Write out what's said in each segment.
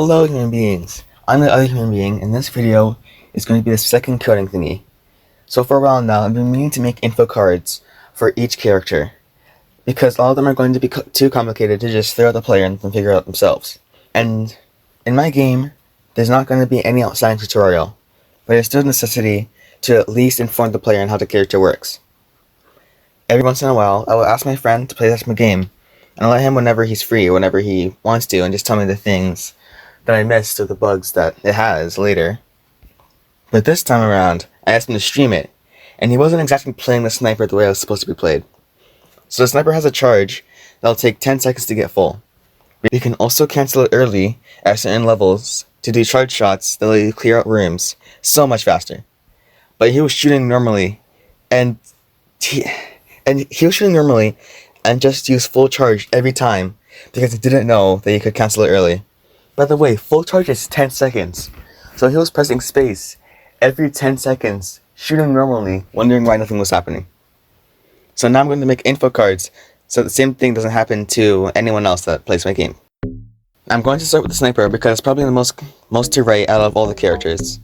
Hello human beings, I'm the other human being, and this video is going to be the second coding thingy. So for a while now, I've been meaning to make info cards for each character, because all of them are going to be too complicated to just throw at the player and then figure out themselves. And in my game, there's not going to be any outside tutorial, but there's still a necessity to at least inform the player on how the character works. Every once in a while, I will ask my friend to play test my game, and I'll let him whenever he's free, whenever he wants to, and just tell me the things that I missed or the bugs that it has later. But this time around, I asked him to stream it, and he wasn't exactly playing the sniper the way I was supposed to be played. So the sniper has a charge that'll take 10 seconds to get full. You can also cancel it early at certain levels to do charge shots that let you clear out rooms so much faster. But he was shooting normally, and he was shooting normally and just used full charge every time because he didn't know that you could cancel it early. By the way, full charge is 10 seconds, so he was pressing space every 10 seconds, shooting normally, wondering why nothing was happening. So now I'm going to make info cards so the same thing doesn't happen to anyone else that plays my game. I'm going to start with the sniper because it's probably the most to write out of all the characters.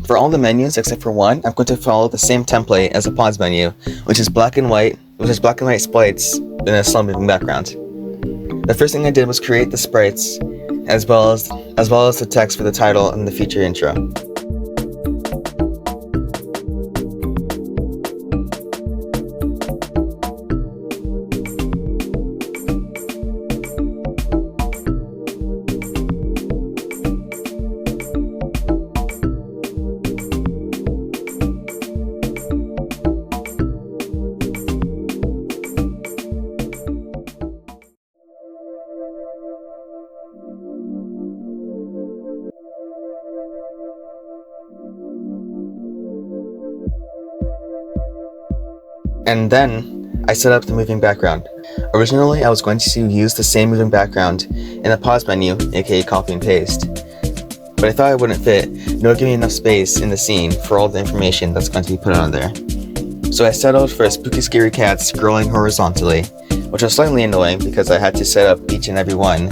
For all the menus except for one, I'm going to follow the same template as the pause menu, which is black and white sprites in a slow moving background. The first thing I did was create the sprites, as well as the text for the title and the feature intro. And then I set up the moving background. Originally, I was going to use the same moving background in the pause menu, aka copy and paste. But I thought it wouldn't fit, nor give me enough space in the scene for all the information that's going to be put on there. So I settled for a spooky scary cat scrolling horizontally, which was slightly annoying because I had to set up each and every one.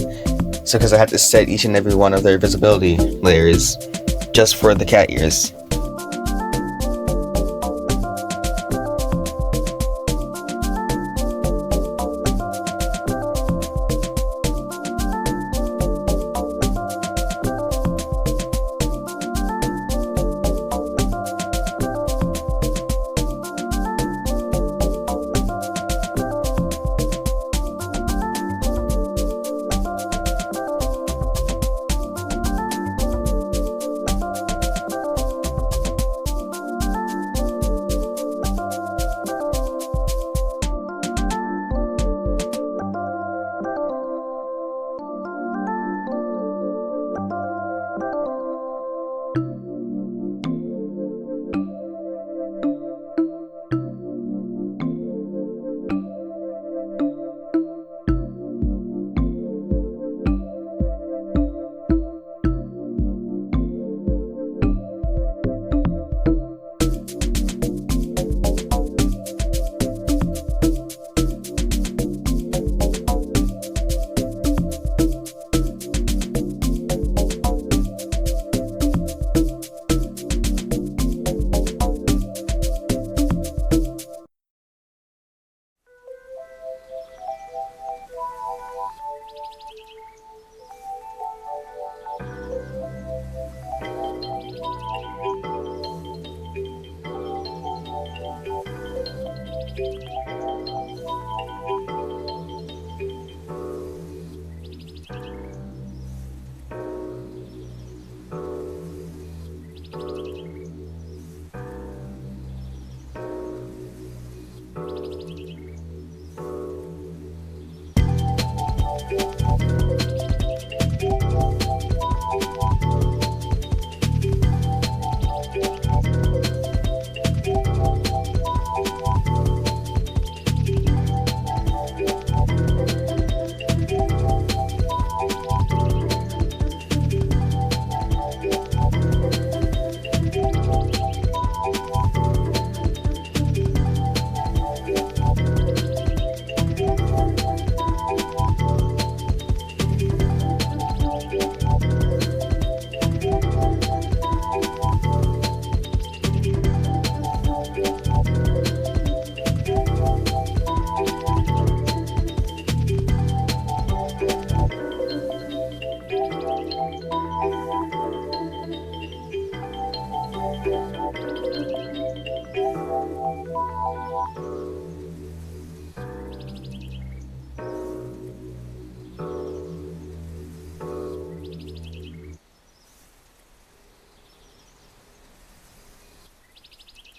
Because I had to set each and every one of their visibility layers just for the cat ears.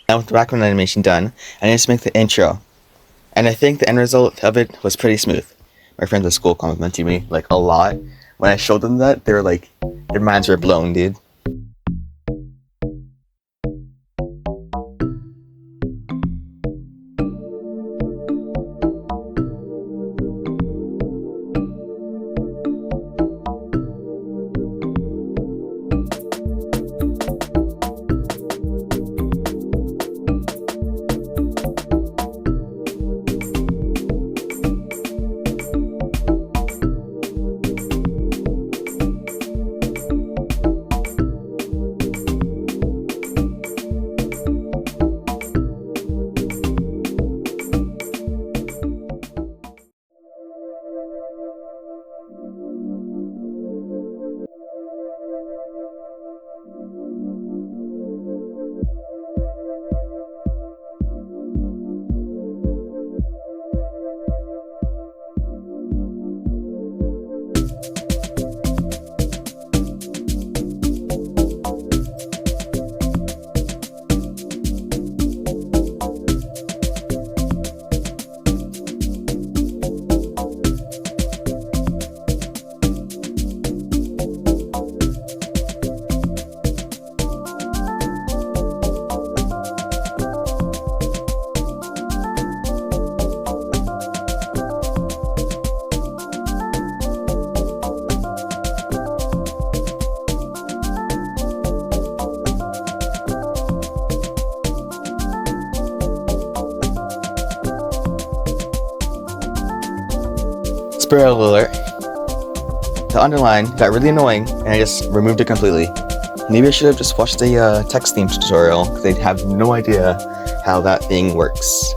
Now with the background animation done, I need to make the intro. And I think the end result of it was pretty smooth. My friends at school complimented me like a lot. When I showed them that, they were like, their minds were blown, dude. Spoiler alert, the underline got really annoying and I just removed it completely. Maybe I should have just watched the text theme tutorial because I'd have no idea how that thing works.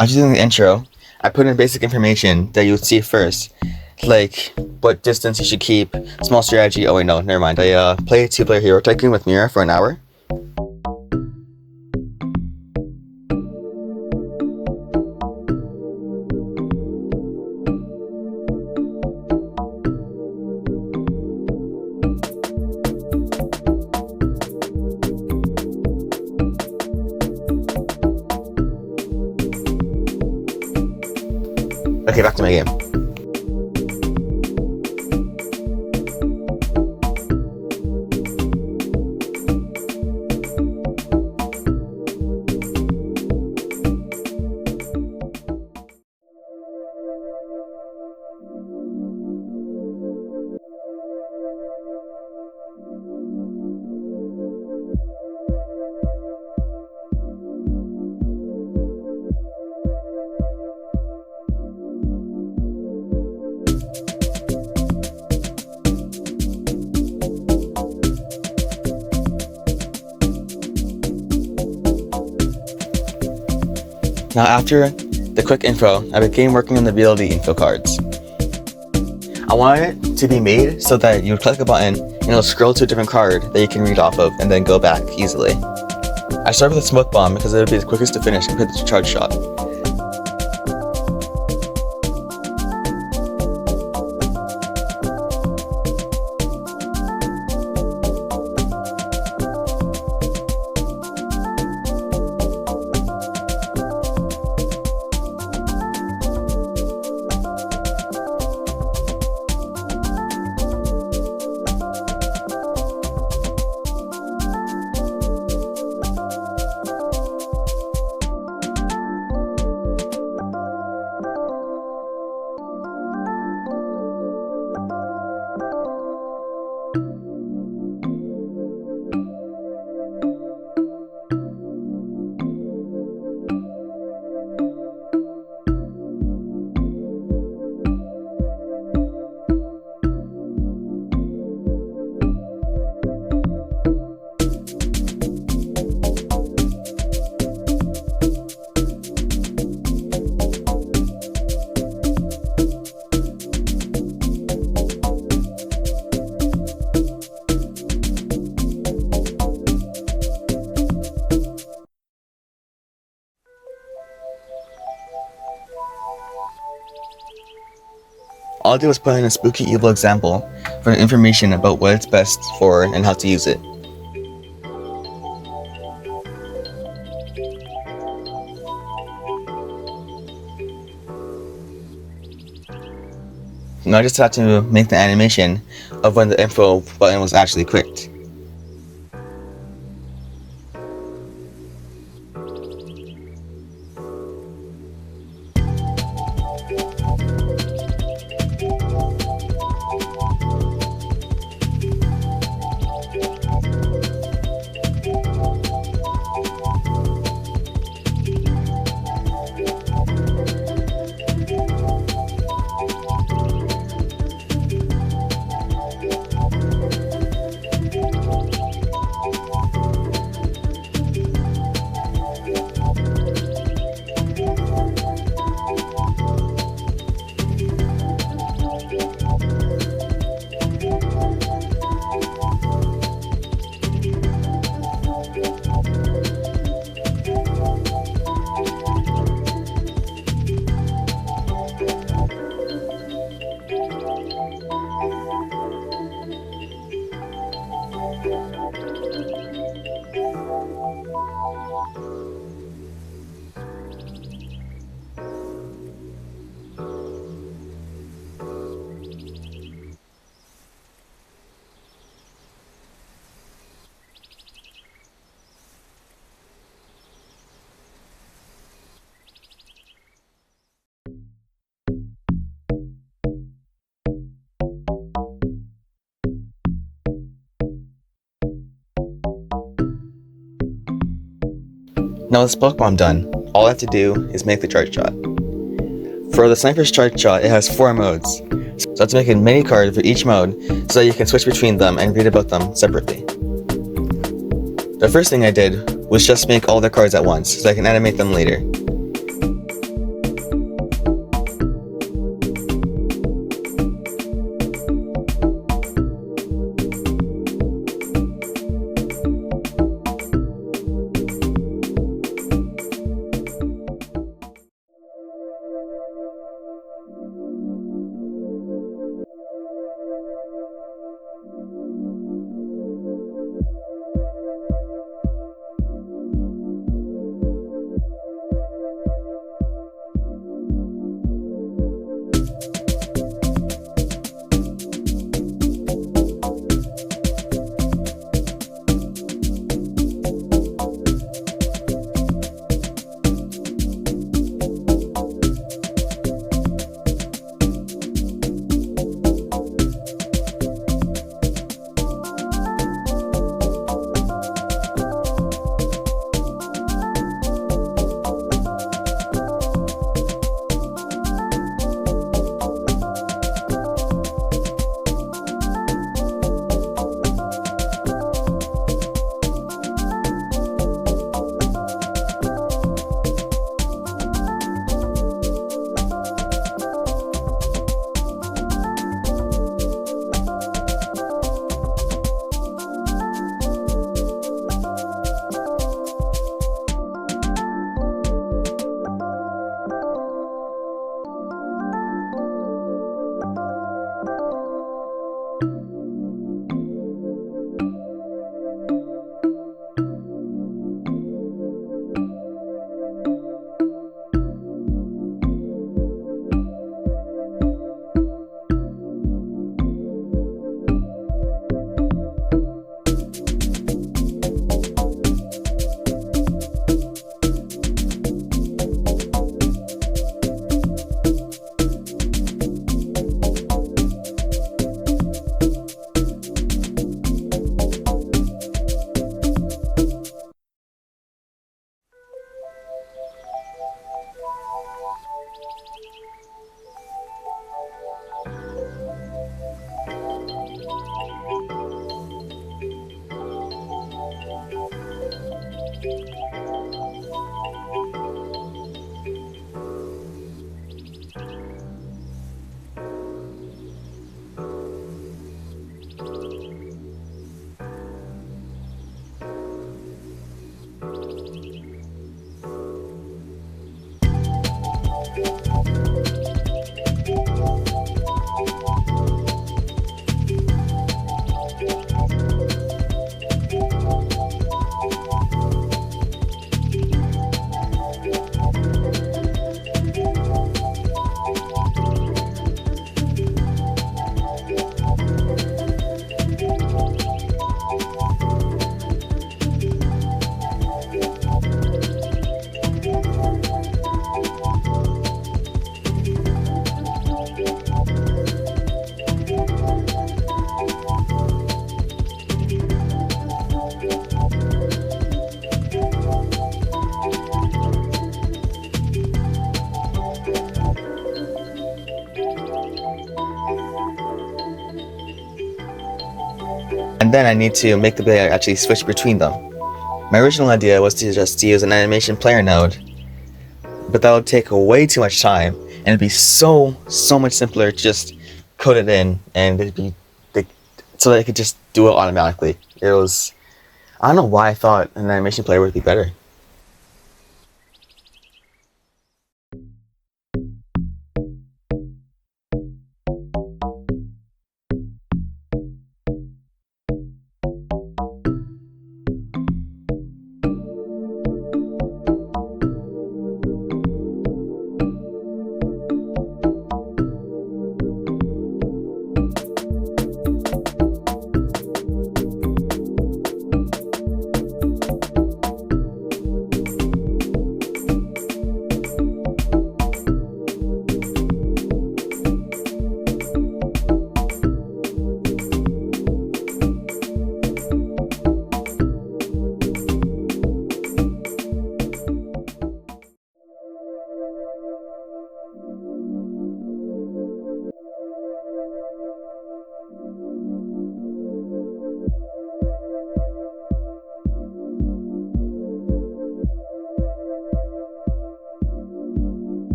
After doing the intro, I put in basic information that you would see first, like what distance you should keep, small strategy. Oh wait, no, never mind. I play 2-player Hero Tycoon with Mira for an hour. Okay, back to my game. Now after the quick info, I began working on the ability info cards. I wanted it to be made so that you would click a button and it'll scroll to a different card that you can read off of and then go back easily. I started with a smoke bomb because it would be the quickest to finish compared to charge shot. All I did was put in a spooky evil example for information about what it's best for and how to use it. Now I just had to make the animation of when the info button was actually clicked. Now with smoke bomb done, all I have to do is make the charge shot. For the sniper's charge shot, it has 4 modes, so I have to make a mini card for each mode so that you can switch between them and read about them separately. The first thing I did was just make all the cards at once so I can animate them later. and then I need to make the player actually switch between them. My original idea was to just use an animation player node, but that would take way too much time, and it'd be so much simpler to just code it in, and it'd be so that it could just do it automatically. I don't know why I thought an animation player would be better.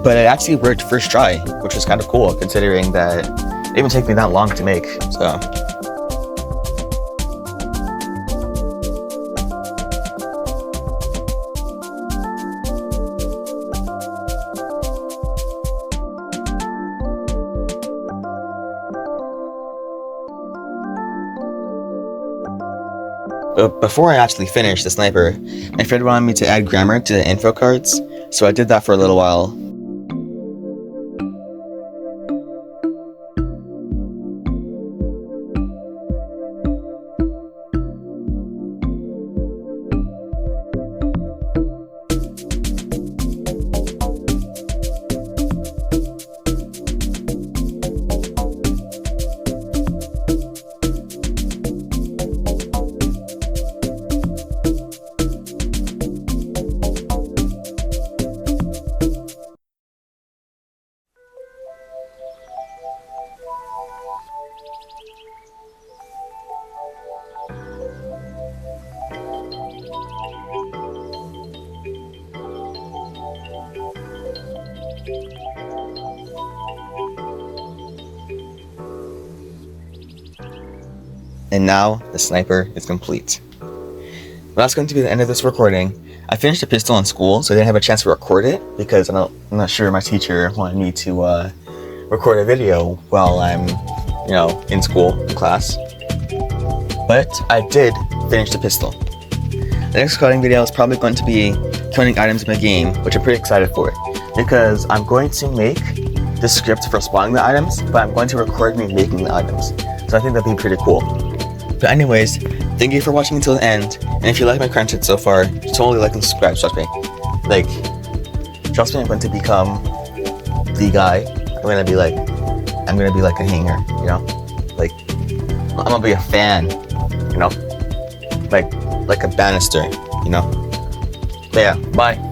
But it actually worked first try, which was kind of cool considering that it didn't even take me that long to make, so. But before I actually finished the sniper, my friend wanted me to add grammar to the info cards, so I did that for a little while. And now, the sniper is complete. Well, that's going to be the end of this recording. I finished the pistol in school, so I didn't have a chance to record it, because I'm not sure my teacher wanted me to record a video while I'm, in school, in class. But I did finish the pistol. The next coding video is probably going to be coding items in the game, which I'm pretty excited for, because I'm going to make the script for spawning the items, but I'm going to record me making the items. So I think that'd be pretty cool. But anyways, thank you for watching until the end, and if you like my content so far, totally like and subscribe, trust me. Trust me, I'm going to become the guy. I'm gonna be like a hanger, I'm gonna be a fan, like a banister, But yeah, bye.